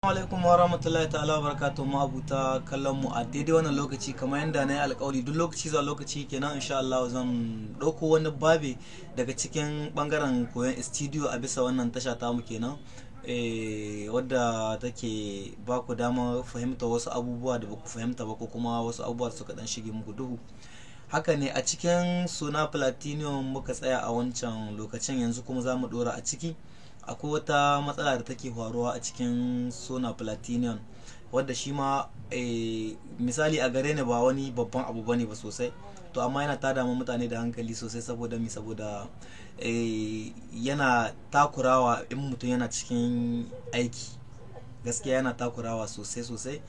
Alaikum wa rahmatullahi ta'ala wa barakatuhu ma'abuta kallon mu a daidai wannan lokaci kamar yadda na yi alkawari duk lokaci zuwa lokaci kenan insha Allah zan ɗauko wani babe daga cikin bangaren koyon studio a bisa wannan tasha ta mu kenan wadda take ba ku dama fahimta wasu abubuwa da ba ku fahimta ba ko kuma wasu abubuwa da suka dan shige muku duhu. Haka ne, a cikin Sona Platinum muka tsaya a wancan lokacin, yanzu kuma za mu dora a ciki. Akwai wata matsala da take faruwa a cikin Sona Platinum wadda shi ma misali a gare ni ba wani babban abu bane ba sosai, to amma yana tada ma mutane da hankali sosai saboda yana takurawa in mutum yana cikin aiki. Gaskiya yana takurawa sosai.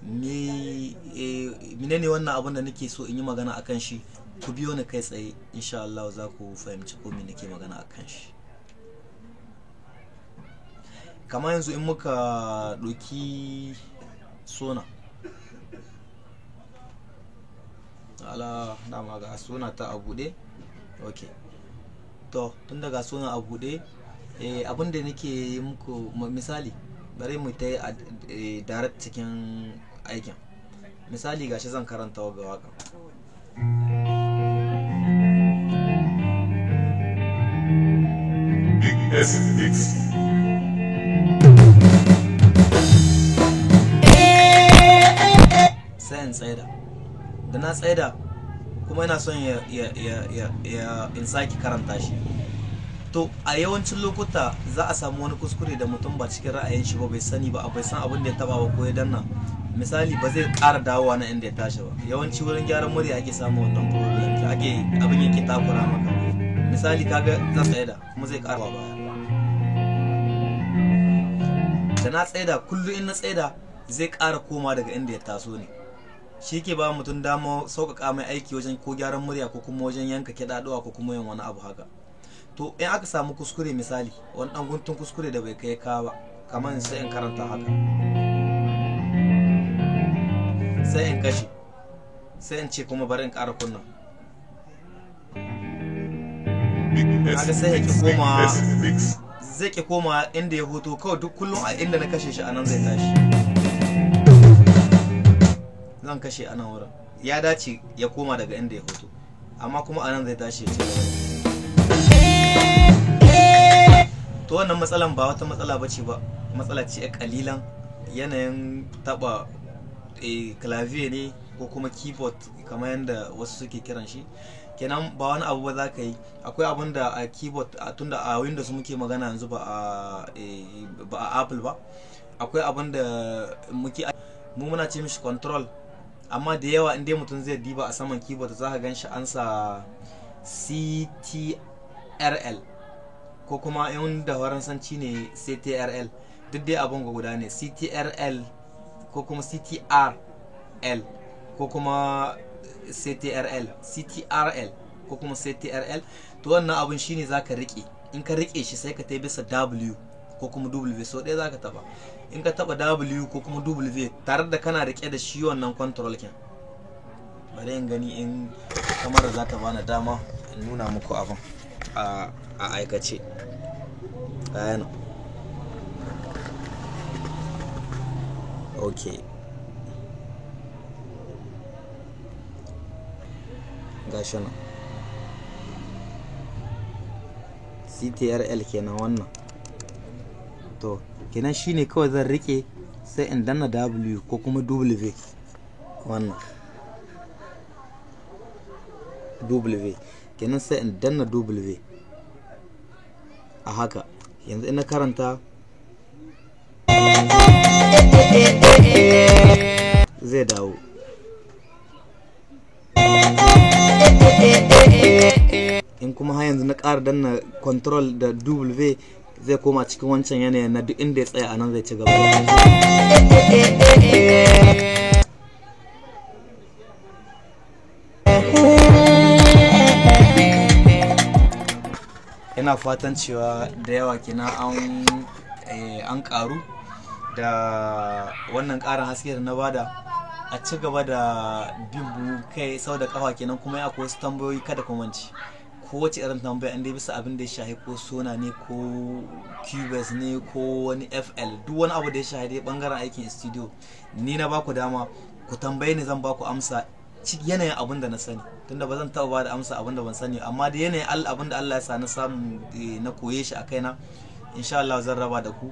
Menene wannan abun da nake so in yi magana akan shi? Ku biyo ni kai tsaye, insha Allah za ku fahimci ko me nake magana akan shi. Kamar yanzu in muka ɗauki Sona, ala dama ga Sona ta a buɗe. Ok, to tun daga Sona a buɗe, abin da nake yi muku misali, bari mu ta yi direct cikin aikin. Misali gashi zan karanta wa ga waka. Sai in tsaida, da na tsaida kuma ina son in sake karanta shi. To a yawancin lokuta za a samu wani kuskure da mutum ba cikin ra'ayin shi ba, bai sani ba, bai san abin da ya taba ba ko ya danna. Misali ba zai ƙara dawowa na inda ya tashi ba. Yawanci wurin gyaran murya ake samu wannan problem, abin yake takura maka. Misali kaga zan tsaida kuma zai ƙara baya. Da na tsaida, kullum in na tsaida zai ƙara koma daga inda ya taso ne. Shi ke ba mutum dama sauƙaƙa mai aiki wajen ko gyaran murya ko kuma wajen yanka kiɗaɗuwa ko kuma yin wani abu haka. To in aka samu kuskure, misali wani ɗan guntun kuskure da bai kai ka ba, kamar sai in karanta haka, sai in kashe, sai in ce kuma bari in ƙara kunna. Kaga sai zai ki koma inda ya hoto, kawai duk kullum a inda na kashe shi anan zai tashi. Zan kashe anan wurin, ya dace ya koma daga inda ya hoto, amma kuma anan zai tashi ya ce. To wannan matsalan ba wata matsala bace ba, matsala ce kalilan, yanayin taba clavier ne ko kuma keyboard kamar yadda wasu suke kiran shi. Kenan ba wani abu ba za ka yi. Akwai abun da a keyboard, tunda a Windows muke magana yanzu, ba a Apple ba. Akwai abun da mu muna ce mishi control, amma da yawa inda mutum zai diba a saman keyboard za ka gan shi an sa CTRL, ko kuma in da faransanci ne CTRL, duk dai abin guda ne. CTRL ko kuma CTRL ko kuma CTRL ko kuma CTRL. To wannan abin shine zaka rike. In ka rike shi sai ka tai bisa W ko kuma W, so ɗaya zaka taba. In ka taba W ko kuma W tare da kana rike da shi wannan control kin. Bari in gani in kamar za ta bani dama in nuna muku abin a aikace. Ayana. Okay. Gashi nan. CTRL kenan wannan. To kenan shine kawai zan rike, sai in danna W ko kuma W, wannan W kenan, sai in danna W a haka. Yanzu ina karanta zai dawo. In kuma har yanzu na ƙara danna control da W, zai koma cikin wancan yanayin na duk inda ya tsaya a nan zai ci gaba. Ina fatan cewa da yawa kina an karu da wannan ƙarin haske da na bada. A ci gaba da bin kai sau da kafa kenan, kuma ya akwai wasu tambayoyi kada ku manci. kowace irin tambaya inda bisa abin da ya shahi ko Sona ne ko Cubase ne ko wani FL, duk wani abu da ya shahi dai bangaren aikin studio, ni na baku dama ku tambaye ni, zan baku amsa yanayin abin da na sani, tunda ba zan taɓa ba da amsa abin da ban sani, amma da yanayin abin da Allah ya sa na samu na koye shi a kaina, insha Allah zan raba da ku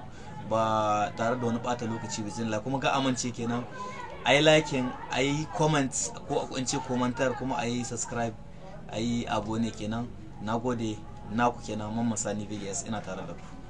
ba tare da wani bata lokaci bismillah. Kuma ga amince kenan ayi liking, ayi comment ko in ce commentar, kuma ayi subscribe, ayi abone kenan. Nagode, naku kenan Mamman Sani VGS, ina tare da ku.